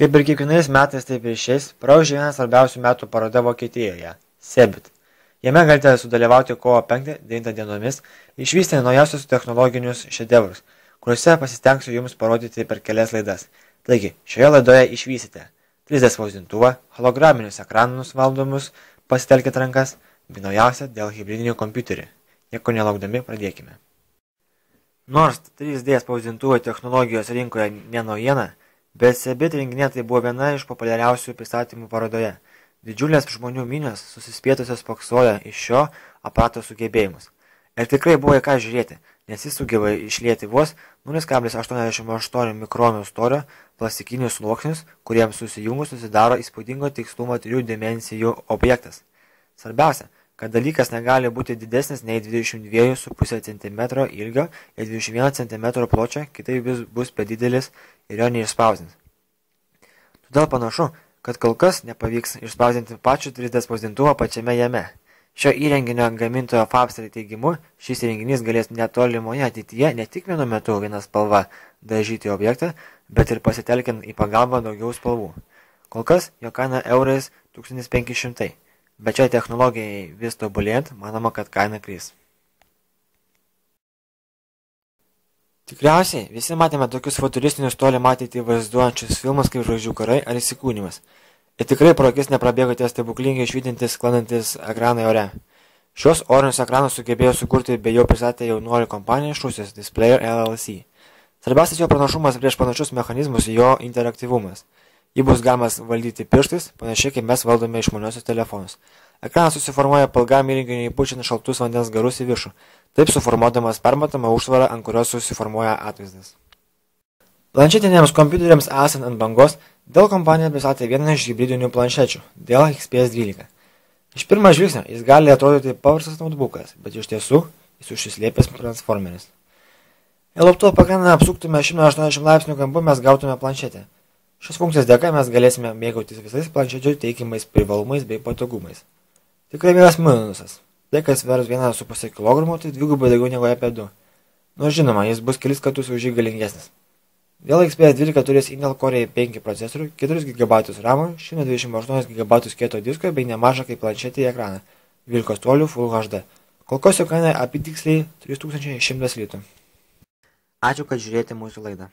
Kaip ir kiekvienais metais, taip ir šiais, praūžė viena svarbiausių metų paroda Vokietijoje – CeBIT. Jame galite sudalyvauti kovo 5-9 dienomis ir išvysti naujausius technologinius šedevrus, kuriuose pasistengsiu jums parodyti per kelias laidas. Taigi, šioje laidoje išvysite 3D spausdintuvą, holograminius ekranus valdomus, pasitelkit rankas, bei naujausią dėl hibridinių kompiuterį. Nieko nelaukdami pradėkime. Nors 3D spausdintuvo technologijos rinkoje ne naujiena, bet CeBIT renginė tai buvo viena iš populiariausių pristatymų parodoje. Didžiulės žmonių minios susispietusios spoksoja iš šio aparato sugebėjimus. Ir tikrai buvo į ką žiūrėti, nes jis sugeba išlieti vos 0,88 mikronų storio plastikinius sluoksnius, kuriems susijungus susidaro įspūdingo tikslumo 3 dimensijų objektas. Svarbiausia, kad dalykas negali būti didesnis nei 22,5 cm ilgio ir 21 cm pločio, kitaip bus per didelis ir jo neišspausdins. Todėl panašu, kad kol kas nepavyks išspausdinti pačių 3D spausdintuvą pačiame jame. Šio įrenginio gamintojo Fabster teigimu, šis įrenginys galės netolimoje ateityje ne tik vienu metu viena spalva dažyti objektą, bet ir pasitelkiant į pagalbą daugiau spalvų. Kol kas jo kaina eurais 1500, bet šiai technologijai vis tobulėjant, manoma, kad kaina kris. Tikriausiai visi matėme tokius futuristinius tolimą ateitį vaizduojančius filmus kaip Žvaigždžių karai ar Įsikūnijimas. Ir tikrai pro akis neprabėgo tie stebuklingai švytintis, sklandantis ekranai ore. Šios orinius ekranus sugebėjo sukurti bei jau pristatė jaunuolių kompanija iš Rusijos Displayer LLC. Svarbiausias jo pranašumas prieš panašius mechanizmus jo interaktyvumas. Jį bus galimas valdyti pirštais, panašiai kaip mes valdome išmaniuosius telefonus. Ekranas susiformuoja pilgam įrenginiui pučiant šaltus vandens garus į viršų, taip suformuodamas permatomą užtvarą, ant kurios susiformuoja atvaizdas. Planšetiniams kompiuteriams esant ant bangos, Dell kompanija pristatė vieną iš hibridinių planšečių – Dell XPS 12. Iš pirmo žvilgsnio jis gali atrodyti paprastas notebookas, bet iš tiesų jis užsislėpęs transformeris. Jei laptopą ekraną apsuktume 180 laipsnių kampu, mes gautume planšetę. Šios funkcijos dėka mes galėsime mėgautis visais planšečių teikimais privalumais bei patogumais. Tikrai vienas minusas. Tai, kas svers 1,5 kg, tai dvigubai daugiau negu apie 2. Nors žinoma, jis bus kelis kartus už jį galingesnis. Dell XPS 12 turės Intel Core i5 procesorių, 4 GB RAM, 128 GB kieto disko bei nemažą kaip planšetį ekraną, 12 tolių Full HD. Kol kas jo kaina apytiksliai 3100 litų. Ačiū, kad žiūrėjote mūsų laidą.